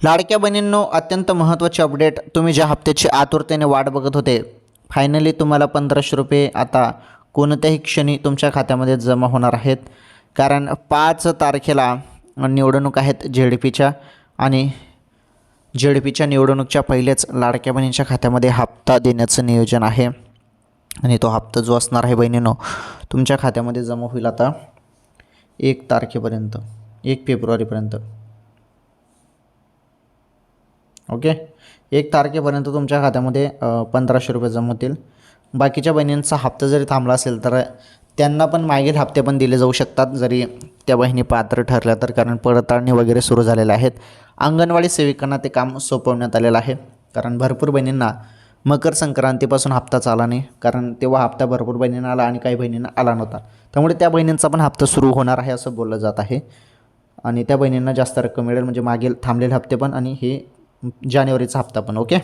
लाडक्या बहिणींनो, अत्यंत महत्त्वाचे अपडेट. तुम्ही ज्या हप्त्याची आतुरतेने वाट बघत होते, फायनली तुम्हाला 1500 रुपये आता कोणत्याही क्षणी तुमच्या खात्यामध्ये जमा होणार आहेत. कारण 5 तारखेला निवडणूक आहेत झेडपीच्या, आणि झेडपीच्या निवडणूकच्या पहिलेच लाडक्या बहिणींच्या खात्यामध्ये हप्ता देण्याचं नियोजन आहे. आणि तो हप्ता जो असणार आहे बहिणींनो, तुमच्या खात्यामध्ये जमा होईल आता 1 तारखेपर्यंत, 1 फेब्रुवारीपर्यंत. ओके, 1 तारखेपर्यंत तुमच्या खात्यामध्ये 1500 रुपये जमा होतील. बाकीच्या बहिणींचा हप्ता जरी थांबला असेल तर त्यांना पण मागील हप्ते पण दिले जाऊ शकतात, जरी त्या बहिणी पात्र ठरल्या तर. कारण पडताळणी वगैरे सुरू झालेल्या आहेत. अंगणवाडी सेविकांना ते काम सोपवण्यात आलेलं आहे. कारण भरपूर बहिणींना मकर संक्रांतीपासून हप्ताच आला नाही, कारण तेव्हा हप्ता भरपूर बहिणींना आला आणि काही बहिणींना आला नव्हता. त्यामुळे त्या बहिणींचा पण हप्ता सुरू होणार आहे असं बोललं जात आहे. आणि त्या बहिणींना जास्त रक्कम मिळेल, म्हणजे मागील थांबलेले हप्ते पण आणि हे जानेवारीचा हप्ता पण. ओके.